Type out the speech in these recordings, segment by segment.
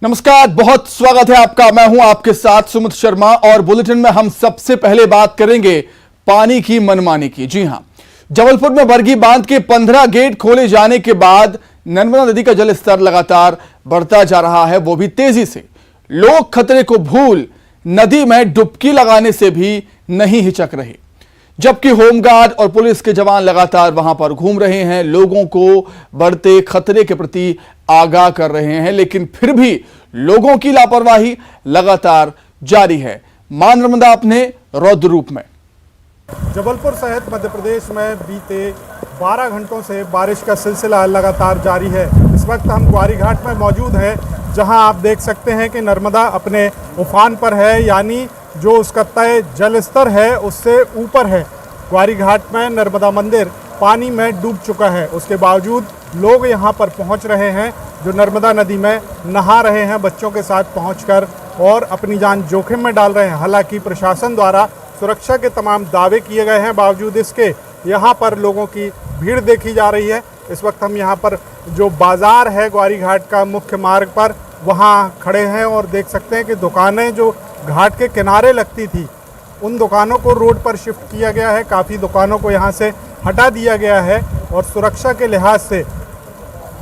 नमस्कार, बहुत स्वागत है आपका। मैं हूं आपके साथ सुमित शर्मा और बुलेटिन में हम सबसे पहले बात करेंगे पानी की मनमानी की। जी हां, जबलपुर में बरगी बांध के 15 गेट खोले जाने के बाद नर्मदा नदी का जल स्तर लगातार बढ़ता जा रहा है, वो भी तेजी से। लोग खतरे को भूल नदी में डुबकी लगाने से भी नहीं हिचक रहे, जबकि होमगार्ड और पुलिस के जवान लगातार वहां पर घूम रहे हैं, लोगों को बढ़ते खतरे के प्रति आगाह कर रहे हैं, लेकिन फिर भी लोगों की लापरवाही लगातार जारी है। मां नर्मदा अपने रौद्र रूप में। जबलपुर सहित मध्य प्रदेश में बीते 12 घंटों से बारिश का सिलसिला लगातार जारी है। इस वक्त हम ग्वारी घाट में मौजूद हैं, जहां आप देख सकते हैं कि नर्मदा अपने उफान पर है, यानी जो उसका तय जल स्तर है उससे ऊपर है। ग्वारी घाट में नर्मदा मंदिर पानी में डूब चुका है, उसके बावजूद लोग यहां पर पहुंच रहे हैं, जो नर्मदा नदी में नहा रहे हैं बच्चों के साथ पहुंचकर और अपनी जान जोखिम में डाल रहे हैं। हालांकि प्रशासन द्वारा सुरक्षा के तमाम दावे किए गए हैं, बावजूद इसके यहाँ पर लोगों की भीड़ देखी जा रही है। इस वक्त हम यहाँ पर जो बाज़ार है ग्वारी घाट का मुख्य मार्ग पर, वहाँ खड़े हैं और देख सकते हैं कि दुकानें जो घाट के किनारे लगती थी, उन दुकानों को रोड पर शिफ्ट किया गया है। काफ़ी दुकानों को यहाँ से हटा दिया गया है और सुरक्षा के लिहाज से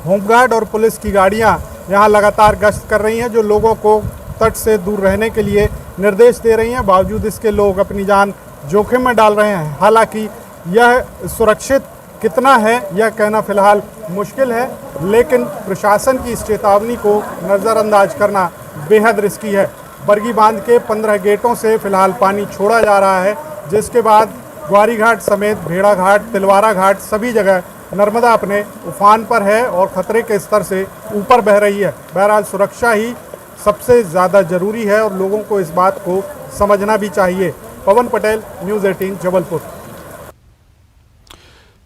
होमगार्ड और पुलिस की गाड़ियाँ यहाँ लगातार गश्त कर रही हैं, जो लोगों को तट से दूर रहने के लिए निर्देश दे रही हैं। बावजूद इसके लोग अपनी जान जोखिम में डाल रहे हैं। हालांकि यह सुरक्षित कितना है यह कहना फिलहाल मुश्किल है, लेकिन प्रशासन की इस चेतावनी को नज़रअंदाज करना बेहद रिस्की है। बरगी बांध के 15 गेटों से फिलहाल पानी छोड़ा जा रहा है, जिसके बाद ग्वारी घाट समेत भेड़ा घाट, तिलवारा घाट सभी जगह नर्मदा अपने उफान पर है और खतरे के स्तर से ऊपर बह रही है। बहरहाल सुरक्षा ही सबसे ज़्यादा ज़रूरी है और लोगों को इस बात को समझना भी चाहिए। पवन पटेल, न्यूज़ 18 जबलपुर।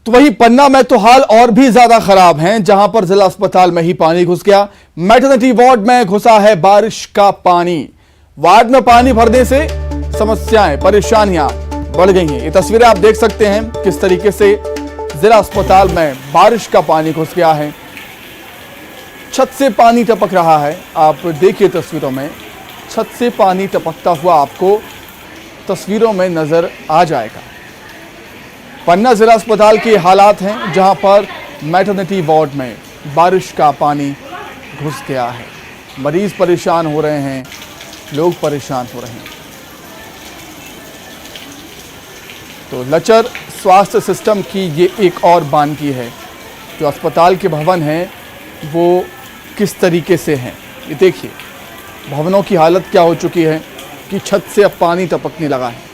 तो वहीं पन्ना में तो हाल और भी ज्यादा खराब हैं, जहां पर जिला अस्पताल में ही पानी घुस गया। मैटरनिटी वार्ड में घुसा है बारिश का पानी। वार्ड में पानी भरने से समस्याएं, परेशानियां बढ़ गई हैं। ये तस्वीरें आप देख सकते हैं किस तरीके से जिला अस्पताल में बारिश का पानी घुस गया है। छत से पानी टपक रहा है, आप देखिए तस्वीरों में, छत से पानी टपकता हुआ आपको तस्वीरों में नजर आ जाएगा। पन्ना जिला अस्पताल के हालात हैं, जहां पर मैटरनिटी वार्ड में बारिश का पानी घुस गया है। मरीज परेशान हो रहे हैं, लोग परेशान हो रहे हैं। तो लचर स्वास्थ्य सिस्टम की ये एक और बानगी है। जो अस्पताल के भवन हैं वो किस तरीके से हैं, ये देखिए। भवनों की हालत क्या हो चुकी है कि छत से अब पानी टपकने लगा है।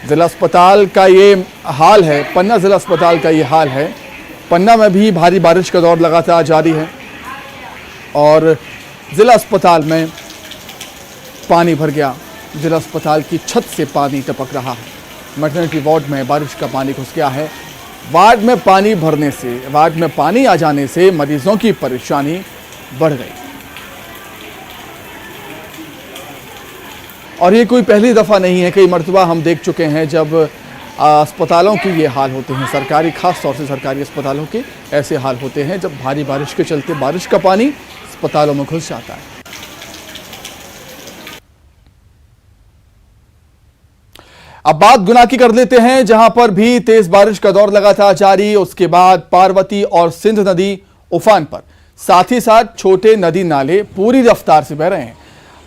जिला अस्पताल का ये हाल है, पन्ना जिला अस्पताल का ये हाल है। पन्ना में भी भारी बारिश का दौर लगातार जारी है और जिला अस्पताल में पानी भर गया। जिला अस्पताल की छत से पानी टपक रहा है। मैटरनिटी वार्ड में बारिश का पानी घुस गया है। वार्ड में पानी भरने से, वार्ड में पानी आ जाने से मरीजों की परेशानी बढ़ गई। और ये कोई पहली दफ़ा नहीं है, कई मरतबा हम देख चुके हैं जब अस्पतालों के ये हाल होते हैं, सरकारी, खास तौर से सरकारी अस्पतालों के ऐसे हाल होते हैं जब भारी बारिश के चलते बारिश का पानी अस्पतालों में घुस जाता है। अब बात गुना की कर लेते हैं, जहां पर भी तेज बारिश का दौर लगातार जारी। उसके बाद पार्वती और सिंध नदी उफान पर, साथ ही साथ छोटे नदी नाले पूरी रफ्तार से बह रहे हैं।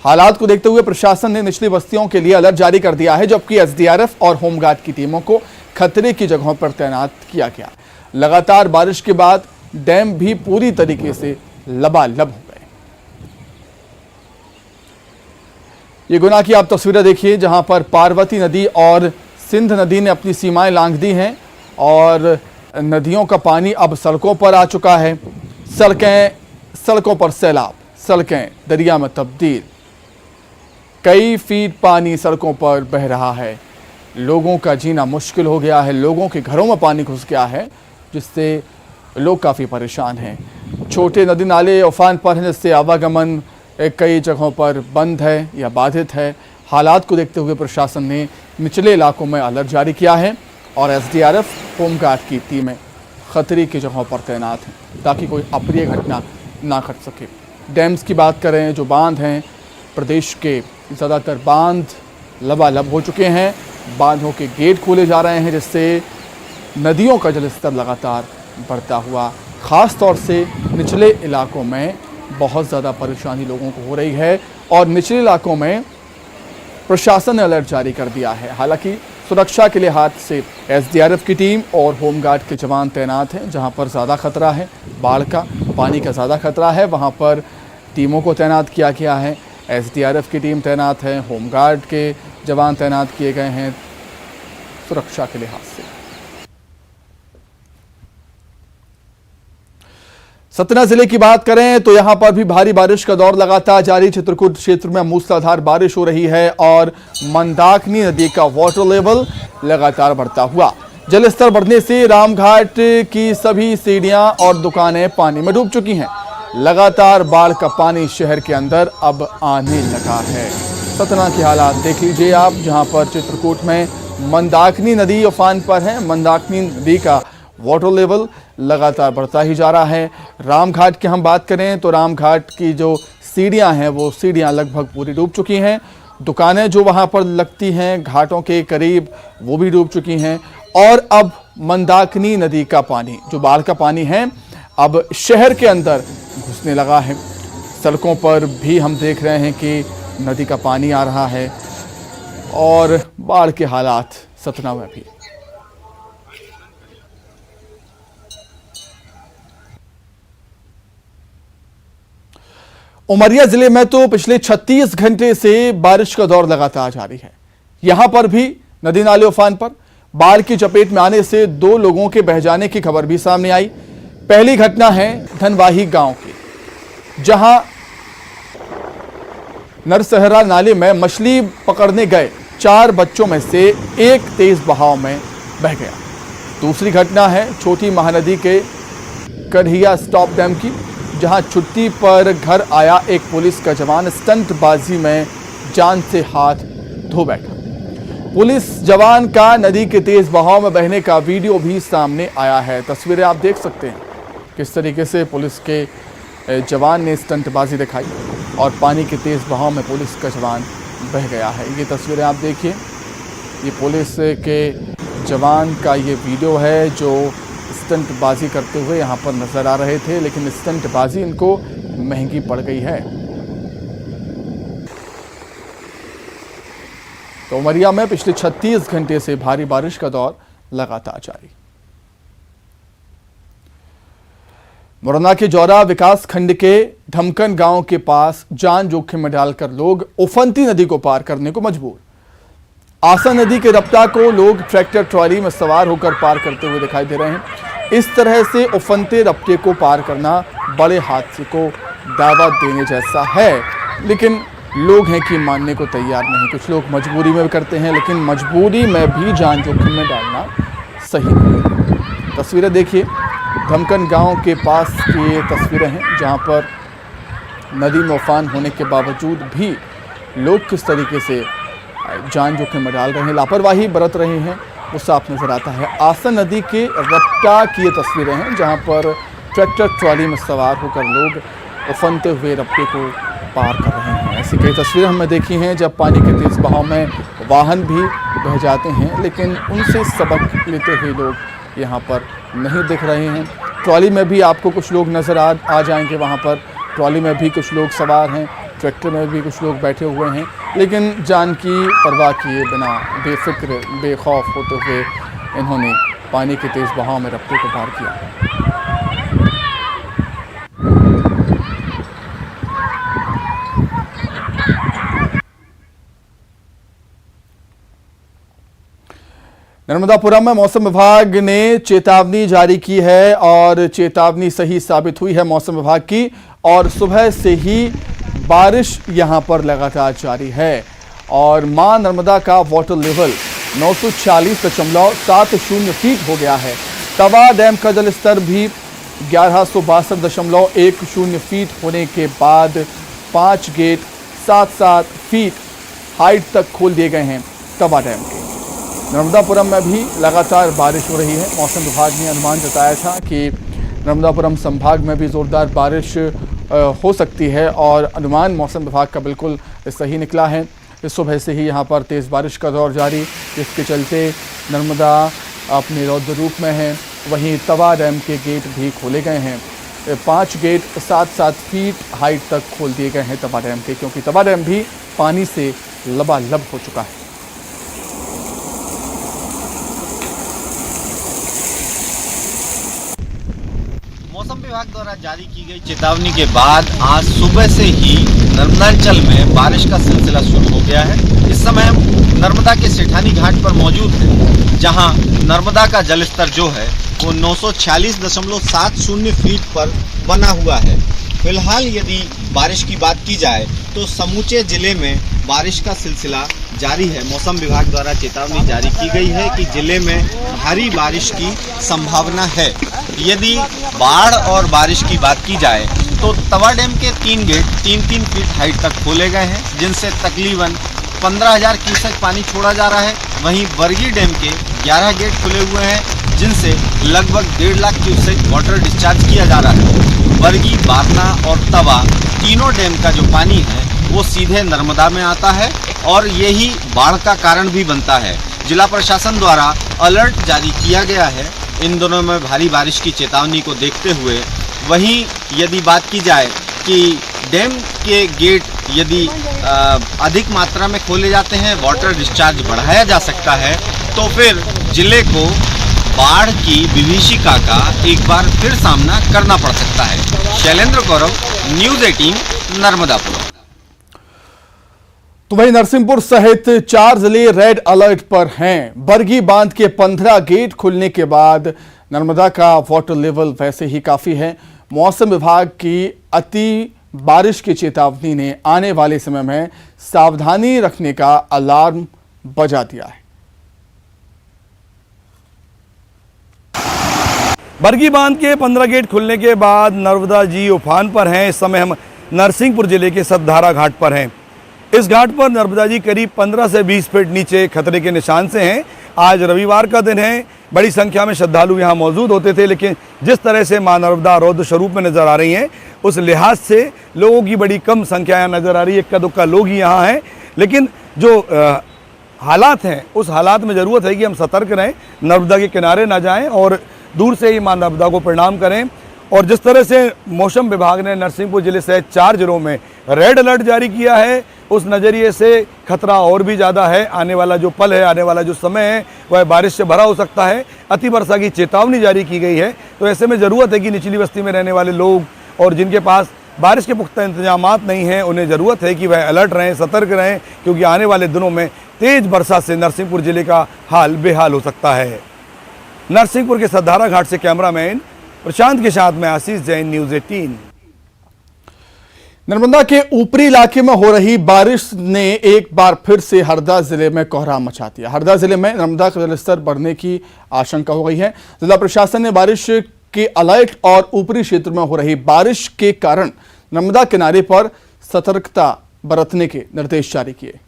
हालात को देखते हुए प्रशासन ने निचली बस्तियों के लिए अलर्ट जारी कर दिया है, जबकि एसडीआरएफ और होमगार्ड की टीमों को खतरे की जगहों पर तैनात किया गया। लगातार बारिश के बाद डैम भी पूरी तरीके से लबालब हो गए। ये गुना की आप तस्वीरें देखिए, जहां पर पार्वती नदी और सिंध नदी ने अपनी सीमाएं लांघ दी हैं और नदियों का पानी अब सड़कों पर आ चुका है। सड़कों पर सैलाब, सड़कें दरिया में तब्दील। कई फीट पानी सड़कों पर बह रहा है। लोगों का जीना मुश्किल हो गया है। लोगों के घरों में पानी घुस गया है, जिससे लोग काफ़ी परेशान हैं। छोटे नदी नाले उफान पर हैं, जिससे आवागमन कई जगहों पर बंद है या बाधित है। हालात को देखते हुए प्रशासन ने निचले इलाकों में अलर्ट जारी किया है और एसडीआरएफ, होमगार्ड की टीमें खतरे की जगहों पर तैनात हैं, ताकि कोई अप्रिय घटना ना घट सके। डैम्स की बात करें, जो बांध हैं, प्रदेश के ज़्यादातर बांध लबालब हो चुके हैं। बांधों के गेट खोले जा रहे हैं, जिससे नदियों का जलस्तर लगातार बढ़ता हुआ ख़ास तौर से निचले इलाकों में बहुत ज़्यादा परेशानी लोगों को हो रही है और निचले इलाकों में प्रशासन ने अलर्ट जारी कर दिया है। हालांकि सुरक्षा के लिहाज से एसडीआरएफ की टीम और होमगार्ड के जवान तैनात हैं। जहां पर ज़्यादा खतरा है, बाढ़ का, पानी का ज़्यादा खतरा है, वहां पर टीमों को तैनात किया गया है। एसडीआरएफ की टीम तैनात है, होमगार्ड के जवान तैनात किए गए हैं सुरक्षा के लिहाज से। सतना जिले की बात करें तो यहां पर भी भारी बारिश का दौर लगातार जारी। चित्रकूट क्षेत्र में मूसलाधार बारिश हो रही है और मंदाकिनी नदी का वाटर लेवल लगातार बढ़ता हुआ। जलस्तर बढ़ने से रामघाट की सभी सीढ़ियां और दुकानें पानी में डूब चुकी हैं। लगातार बाढ़ का पानी शहर के अंदर अब आने लगा है। सतना के हालात देख लीजिए आप, जहां पर चित्रकूट में मंदाकिनी नदी उफान पर है। मंदाकिनी नदी का वाटर लेवल लगातार बढ़ता ही जा रहा है। रामघाट की हम बात करें तो रामघाट की जो सीढ़ियां हैं, वो सीढ़ियां लगभग पूरी डूब चुकी हैं। दुकानें जो वहां पर लगती हैं घाटों के करीब, वो भी डूब चुकी हैं। और अब मंदाकिनी नदी का पानी, जो बाढ़ का पानी है, अब शहर के अंदर घुसने लगा है। सड़कों पर भी हम देख रहे हैं कि नदी का पानी आ रहा है और बाढ़ के हालात सतना में भी। उमरिया जिले में तो पिछले 36 घंटे से बारिश का दौर लगातार जारी है। यहां पर भी नदी नाले उफान पर। बाढ़ की चपेट में आने से 2 लोगों के बह जाने की खबर भी सामने आई। पहली घटना है धनवाही गांव की, जहां नरसहरा नाले में मछली पकड़ने गए 4 बच्चों में से एक तेज बहाव में बह गया। दूसरी घटना है छोटी महानदी के कढ़िया स्टॉप डैम की, जहां छुट्टी पर घर आया एक पुलिस का जवान स्टंटबाजी में जान से हाथ धो बैठा। पुलिस जवान का नदी के तेज बहाव में बहने का वीडियो भी सामने आया है। तस्वीरें आप देख सकते हैं किस तरीके से पुलिस के जवान ने स्टंटबाजी दिखाई और पानी के तेज बहाव में पुलिस का जवान बह गया है। ये तस्वीरें आप देखिए, ये पुलिस के जवान का ये वीडियो है जो स्टंटबाजी करते हुए यहाँ पर नजर आ रहे थे, लेकिन स्टंटबाजी इनको महंगी पड़ गई है। तो उमरिया में पिछले 36 घंटे से भारी बारिश का दौर लगातार जारी। मुरैना के जौरा विकास खंड के धमकन गांव के पास जान जोखिम में डालकर लोग उफनती नदी को पार करने को मजबूर। आसा नदी के रफ्ता को लोग ट्रैक्टर ट्रॉली में सवार होकर पार करते हुए दिखाई दे रहे हैं। इस तरह से उफनते रफ्ते को पार करना बड़े हादसे को दावा देने जैसा है, लेकिन लोग हैं कि मानने को तैयार नहीं। कुछ लोग मजबूरी में भी करते हैं, लेकिन मजबूरी में भी जान जोखिम में डालना सही नहीं। तस्वीरें देखिए, धमकन गांव के पास की ये तस्वीरें हैं, जहां पर नदी में उफान होने के बावजूद भी लोग किस तरीके से जान जोखिम में डाल रहे हैं, लापरवाही बरत रहे हैं, वो साफ नजर आता है। आसा नदी के रफ्ता की ये तस्वीरें हैं, जहां पर ट्रैक्टर ट्रॉली में सवार होकर लोग उफनते हुए रफ्ते को पार कर रहे हैं। ऐसी कई तस्वीरें हमने देखी हैं जब पानी के तेज बहाव में वाहन भी बह जाते हैं, लेकिन उनसे सबक लेते हुए लोग यहाँ पर नहीं दिख रहे हैं। ट्रॉली में भी आपको कुछ लोग नज़र आ जाएंगे, वहाँ पर ट्रॉली में भी कुछ लोग सवार हैं, ट्रैक्टर में भी कुछ लोग बैठे हुए हैं, लेकिन जान की परवाह किए बिना बेफिक्र बेखौफ होते हुए इन्होंने पानी के तेज बहाव में रफ्ते को पार किया। नर्मदापुरम में मौसम विभाग ने चेतावनी जारी की है और चेतावनी सही साबित हुई है मौसम विभाग की, और सुबह से ही बारिश यहां पर लगातार जारी है और मां नर्मदा का वाटर लेवल 940.70 फीट हो गया है। तवा डैम का जलस्तर भी 1162.10 फीट होने के बाद 5 गेट 7-7 फीट हाइट तक खोल दिए गए हैं तवा डैम के। नर्मदापुरम में भी लगातार बारिश हो रही है। मौसम विभाग ने अनुमान जताया था कि नर्मदापुरम संभाग में भी जोरदार बारिश हो सकती है और अनुमान मौसम विभाग का बिल्कुल सही निकला है। इस सुबह से ही यहाँ पर तेज़ बारिश का दौर जारी, जिसके चलते नर्मदा अपने रौद्र रूप में है। वहीं तवा डैम के गेट भी खोले गए हैं। 5 गेट 7-7 फीट हाइट तक खोल दिए गए हैं तवा डैम के, क्योंकि तवा डैम भी पानी से लबालब हो चुका है। मौसम विभाग द्वारा जारी की गई चेतावनी के बाद आज सुबह से ही नर्मदांचल में बारिश का सिलसिला शुरू हो गया है। इस समय हम नर्मदा के सेठानी घाट पर मौजूद हैं, जहां नर्मदा का जलस्तर जो है वो 946.70 फीट पर बना हुआ है। फिलहाल यदि बारिश की बात की जाए तो समूचे जिले में बारिश का सिलसिला जारी है। मौसम विभाग द्वारा चेतावनी जारी की गई है कि जिले में भारी बारिश की संभावना है। यदि बाढ़ और बारिश की बात की जाए तो तवा डैम के 3 गेट 3-3 फीट हाइट तक खोले गए हैं, जिनसे तकरीबन 15,000 क्यूसेक पानी छोड़ा जा रहा है। वहीं बरगी डैम के 11 गेट खुले हुए हैं, जिनसे लगभग 1.5 लाख क्यूसेक वाटर डिस्चार्ज किया जा रहा है। बरगी, बारना और तवा तीनों डैम का जो पानी है वो सीधे नर्मदा में आता है और यही बाढ़ का कारण भी बनता है। जिला प्रशासन द्वारा अलर्ट जारी किया गया है इन दोनों में भारी बारिश की चेतावनी को देखते हुए। वहीं यदि बात की जाए कि डैम के गेट यदि अधिक मात्रा में खोले जाते हैं, वाटर डिस्चार्ज बढ़ाया जा सकता है, तो फिर जिले को बाढ़ की विभीषिका का एक बार फिर सामना करना पड़ सकता है। शैलेंद्र गौरव, न्यूज़ 18, नर्मदापुरम। तो वहीं नरसिंहपुर सहित 4 जिले रेड अलर्ट पर हैं। बरगी बांध के 15 गेट खुलने के बाद नर्मदा का वाटर लेवल वैसे ही काफी है। मौसम विभाग की अति बारिश की चेतावनी ने आने वाले समय में सावधानी रखने का अलार्म बजा दिया है। बरगी बांध के 15 गेट खुलने के बाद नर्मदा जी उफान पर हैं। इस समय हम नरसिंहपुर जिले के सतधारा घाट पर हैं। इस घाट पर नर्मदा जी करीब 15 से 20 फीट नीचे खतरे के निशान से हैं। आज रविवार का दिन है, बड़ी संख्या में श्रद्धालु यहाँ मौजूद होते थे, लेकिन जिस तरह से मां नर्मदा रौद्र स्वरूप में नजर आ रही हैं, उस लिहाज से लोगों की बड़ी कम संख्या यहाँ नजर आ रही है। इक्का दुक्का लोग ही यहाँ हैं, लेकिन जो हालात हैं उस हालात में ज़रूरत है कि हम सतर्क रहें, नर्मदा के किनारे ना जाएं और दूर से ही मां नर्मदा को प्रणाम करें। और जिस तरह से मौसम विभाग ने नरसिंहपुर जिले सहित 4 जिलों में रेड अलर्ट जारी किया है, उस नज़रिए से खतरा और भी ज़्यादा है। आने वाला जो पल है, आने वाला जो समय है, वह बारिश से भरा हो सकता है। अति वर्षा की चेतावनी जारी की गई है। तो ऐसे में ज़रूरत है कि निचली बस्ती में रहने वाले लोग और जिनके पास बारिश के पुख्ता इंतजामात नहीं हैं, उन्हें ज़रूरत है कि वह अलर्ट रहें, सतर्क रहें, क्योंकि आने वाले दिनों में तेज़ वर्षा से नरसिंहपुर जिले का हाल बेहाल हो सकता है। नरसिंहपुर के सतधारा घाट से कैमरामैन प्रशांत के साथ में आशीष जैन, न्यूज़ 18। नर्मदा के ऊपरी इलाके में हो रही बारिश ने एक बार फिर से हरदा जिले में कोहराम मचा दिया। हरदा जिले में नर्मदा का जलस्तर बढ़ने की आशंका हो गई है। जिला प्रशासन ने बारिश के अलर्ट और ऊपरी क्षेत्र में हो रही बारिश के कारण नर्मदा किनारे पर सतर्कता बरतने के निर्देश जारी किए।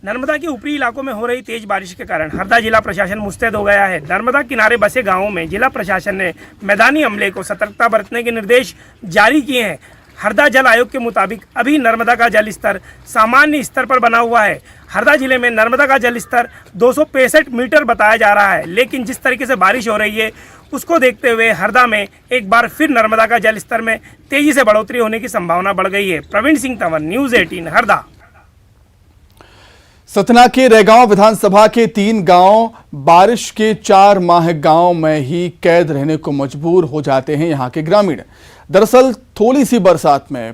नर्मदा के ऊपरी इलाकों में हो रही तेज बारिश के कारण हरदा जिला प्रशासन मुस्तैद हो गया है। नर्मदा किनारे बसे गांवों में जिला प्रशासन ने मैदानी अमले को सतर्कता बरतने के निर्देश जारी किए हैं। हरदा जल आयोग के मुताबिक अभी नर्मदा का जल स्तर सामान्य स्तर पर बना हुआ है। हरदा जिले में नर्मदा का जल स्तर 265 मीटर बताया जा रहा है, लेकिन जिस तरीके से बारिश हो रही है उसको देखते हुए हरदा में एक बार फिर नर्मदा का जल स्तर में तेजी से बढ़ोतरी होने की संभावना बढ़ गई है। प्रवीण सिंह तंवर, न्यूज़ 18, हरदा। सतना के रैगांव विधानसभा के 3 गांव बारिश के 4 माह गांव में ही कैद रहने को मजबूर हो जाते हैं यहाँ के ग्रामीण। दरअसल थोड़ी सी बरसात में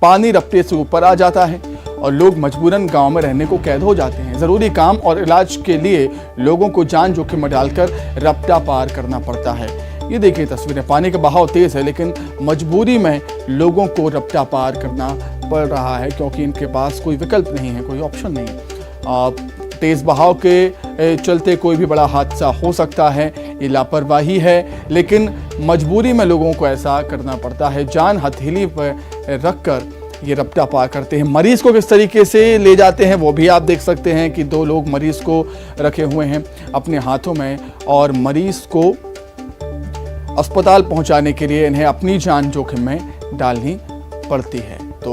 पानी रफ्ते से ऊपर आ जाता है और लोग मजबूरन गांव में रहने को कैद हो जाते हैं। जरूरी काम और इलाज के लिए लोगों को जान जोखिम में डालकर रपटा पार करना पड़ता है। ये देखिए तस्वीरें, पानी का बहाव तेज है, लेकिन मजबूरी में लोगों को रपटा पार करना पड़ रहा है, क्योंकि इनके पास कोई विकल्प नहीं है, कोई ऑप्शन नहीं है। तेज बहाव के चलते कोई भी बड़ा हादसा हो सकता है, ये लापरवाही है, लेकिन मजबूरी में लोगों को ऐसा करना पड़ता है। जान हथेली पर रखकर ये रपटा पार करते हैं। मरीज को किस तरीके से ले जाते हैं वो भी आप देख सकते हैं कि 2 लोग मरीज को रखे हुए हैं अपने हाथों में और मरीज को अस्पताल पहुंचाने के लिए इन्हें अपनी जान जोखिम में डालनी पड़ती है। तो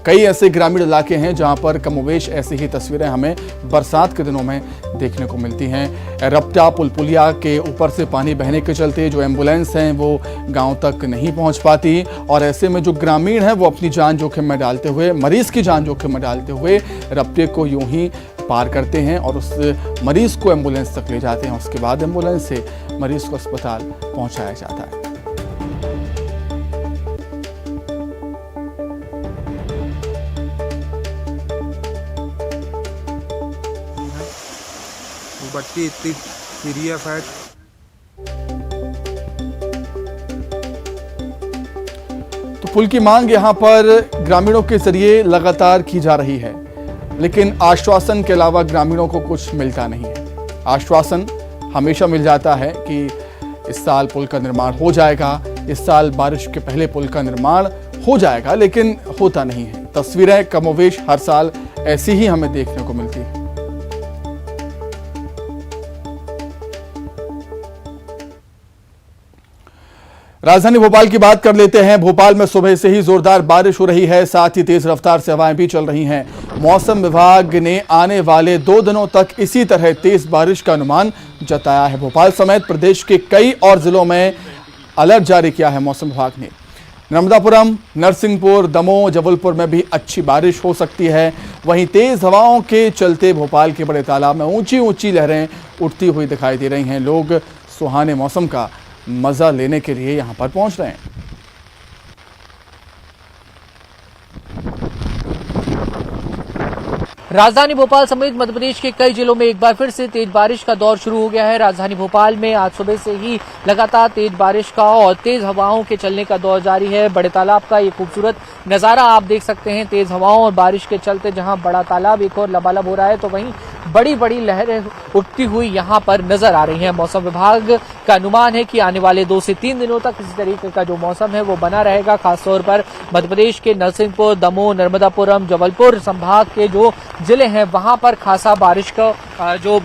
कई ऐसे ग्रामीण इलाके हैं जहां पर कमोवेश ऐसी ही तस्वीरें हमें बरसात के दिनों में देखने को मिलती हैं। रपटा पुलिया के ऊपर से पानी बहने के चलते जो एम्बुलेंस हैं वो गांव तक नहीं पहुंच पाती, और ऐसे में जो ग्रामीण हैं वो अपनी जान जोखिम में डालते हुए, मरीज की जान जोखिम में डालते हुए रपटे को यूं ही पार करते हैं और उस मरीज को एम्बुलेंस तक ले जाते हैं। उसके बाद एम्बुलेंस से मरीज को अस्पताल पहुंचाया जाता है। बट्टी इतनी सीरियस है। तो पुल की मांग यहां पर ग्रामीणों के जरिए लगातार की जा रही है, लेकिन आश्वासन के अलावा ग्रामीणों को कुछ मिलता नहीं है। आश्वासन हमेशा मिल जाता है कि इस साल पुल का निर्माण हो जाएगा, इस साल बारिश के पहले पुल का निर्माण हो जाएगा, लेकिन होता नहीं है। तस्वीरें कमोवेश हर साल ऐसी ही हमें देखने को मिलती है। राजधानी भोपाल की बात कर लेते हैं। भोपाल में सुबह से ही जोरदार बारिश हो रही है, साथ ही तेज रफ्तार से हवाएं भी चल रही हैं। मौसम विभाग ने आने वाले 2 दिनों तक इसी तरह तेज बारिश का अनुमान जताया है। भोपाल समेत प्रदेश के कई और जिलों में अलर्ट जारी किया है मौसम विभाग ने। नर्मदापुरम, नरसिंहपुर, दमोह, जबलपुर में भी अच्छी बारिश हो सकती है। वहीं तेज हवाओं के चलते भोपाल के बड़े तालाब में ऊंची ऊंची लहरें उठती हुई दिखाई दे रही हैं। लोग सुहाने मौसम का मजा लेने के लिए यहां पर पहुंच रहे हैं। राजधानी भोपाल समेत मध्य प्रदेश के कई जिलों में एक बार फिर से तेज बारिश का दौर शुरू हो गया है। राजधानी भोपाल में आज सुबह से ही लगातार तेज बारिश का और तेज हवाओं के चलने का दौर जारी है। बड़े तालाब का ये खूबसूरत नजारा आप देख सकते हैं। तेज हवाओं और बारिश के चलते जहां बड़ा तालाब एक और लबालब हो रहा है, तो वहीं बड़ी बड़ी लहरें उठती हुई यहां पर नजर आ रही हैं। मौसम विभाग का अनुमान है कि आने वाले 2 से 3 दिनों तक इसी तरीके का जो मौसम है वो बना रहेगा। खासतौर पर मध्य प्रदेश के नरसिंहपुर, दमोह, नर्मदापुरम, जबलपुर संभाग के जो जिले हैं वहां पर खासा बारिश का जो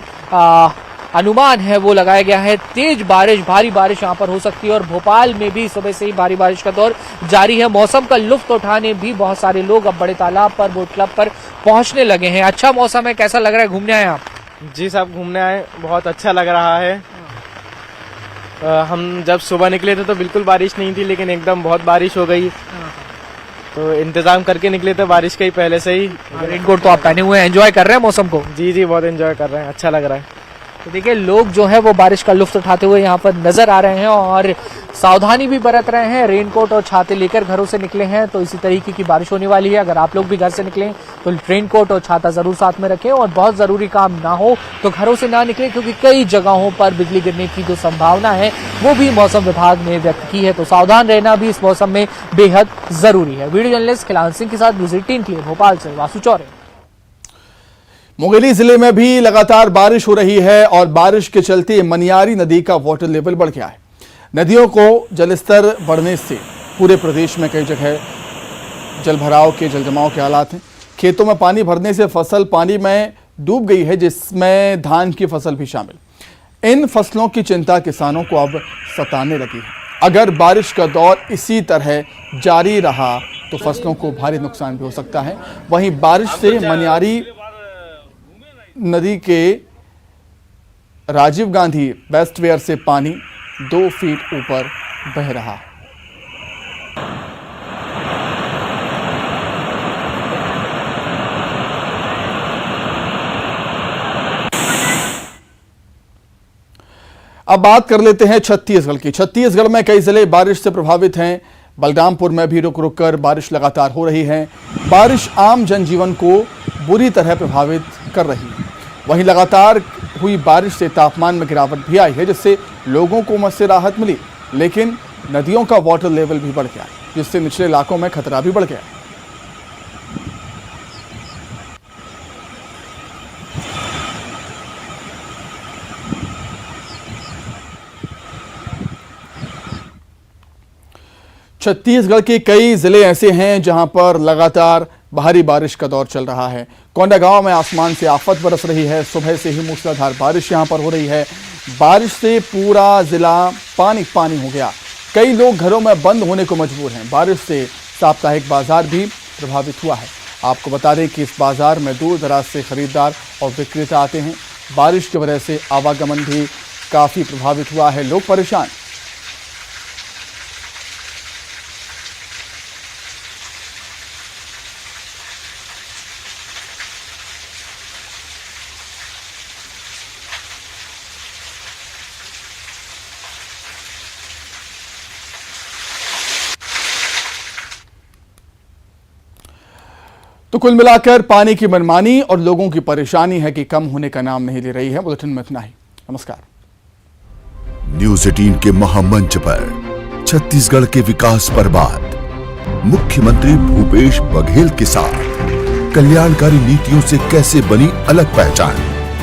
अनुमान है वो लगाया गया है। तेज बारिश, भारी बारिश यहां पर हो सकती है और भोपाल में भी सुबह से ही भारी बारिश का दौर जारी है। मौसम का लुत्फ उठाने भी बहुत सारे लोग अब बड़े तालाब पर, बोट क्लब पर पहुंचने लगे हैं। अच्छा मौसम है, कैसा लग रहा है? घूमने आए आप? जी साहब, घूमने आए, बहुत अच्छा लग रहा है। हम जब सुबह निकले थे तो बिल्कुल बारिश नहीं थी, लेकिन एकदम बहुत बारिश हो गई, तो इंतजाम करके निकले थे बारिश का ही पहले से ही। रेनकोट तो आप पहने हुए हैं, एंजॉय कर रहे हैं मौसम को? जी बहुत एंजॉय कर रहे हैं, अच्छा लग रहा है। तो देखिए, लोग जो है वो बारिश का लुत्फ उठाते हुए यहाँ पर नजर आ रहे हैं और सावधानी भी बरत रहे हैं। रेनकोट और छाते लेकर घरों से निकले हैं तो इसी तरीके की बारिश होने वाली है। अगर आप लोग भी घर से निकलें तो रेनकोट और छाता जरूर साथ में रखें और बहुत जरूरी काम ना हो तो घरों से ना निकलें, क्योंकि कई जगहों पर बिजली गिरने की जो संभावना है वो भी मौसम विभाग ने व्यक्त की है। तो सावधान रहना भी इस मौसम में बेहद जरूरी है। वीडियो जर्नलिस्ट खिलान सिंह के साथ न्यूज़ 18 के लिए भोपाल से वासु चौरे। मुंगेली जिले में भी लगातार बारिश हो रही है और बारिश के चलते मनियारी नदी का वाटर लेवल बढ़ गया है। नदियों को जलस्तर बढ़ने से पूरे प्रदेश में कई जगह जलभराव के, जलजमाव के हालात हैं। खेतों में पानी भरने से फसल पानी में डूब गई है, जिसमें धान की फसल भी शामिल। इन फसलों की चिंता किसानों को अब सताने लगी है। अगर बारिश का दौर इसी तरह जारी रहा तो फसलों को भारी नुकसान भी हो सकता है। वहीं बारिश से मनियारी नदी के राजीव गांधी वेस्टवेयर से पानी 2 फीट ऊपर बह रहा है। अब बात कर लेते हैं छत्तीसगढ़ की। छत्तीसगढ़ में कई जिले बारिश से प्रभावित हैं। बलरामपुर में भी रुक रुक कर बारिश लगातार हो रही है। बारिश आम जनजीवन को बुरी तरह प्रभावित कर रही है। वहीं लगातार हुई बारिश से तापमान में गिरावट भी आई है, जिससे लोगों को उमस से राहत मिली, लेकिन नदियों का वाटर लेवल भी बढ़ गया, जिससे निचले इलाकों में खतरा भी बढ़ गया। छत्तीसगढ़ के कई जिले ऐसे हैं जहां पर लगातार भारी बारिश का दौर चल रहा है। कोंडागांव में आसमान से आफत बरस रही है। सुबह से ही मूसलाधार बारिश यहां पर हो रही है। बारिश से पूरा जिला पानी पानी हो गया। कई लोग घरों में बंद होने को मजबूर हैं। बारिश से साप्ताहिक बाजार भी प्रभावित हुआ है। आपको बता दें कि इस बाजार में दूर दराज से खरीदार और विक्रेता आते हैं। बारिश की वजह से आवागमन भी काफी प्रभावित हुआ है, लोग परेशान। तो कुल मिलाकर पानी की मनमानी और लोगों की परेशानी है कि कम होने का नाम नहीं ले रही है। बुलेटिन में इतना ही। नमस्कार। न्यूज़ 18 के महामंच पर छत्तीसगढ़ के विकास पर बात। मुख्यमंत्री भूपेश बघेल के साथ कल्याणकारी नीतियों से कैसे बनी अलग पहचान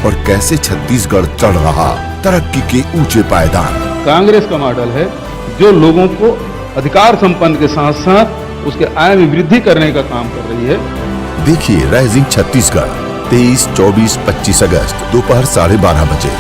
और कैसे छत्तीसगढ़ चढ़ रहा तरक्की के ऊंचे पायदान। कांग्रेस का मॉडल है जो लोगों को अधिकार संपन्न के साथ साथ उसके आय में वृद्धि करने का काम कर रही है। देखिए राइजिंग छत्तीसगढ़ 23, 24, 25 अगस्त दोपहर 12:30 बजे।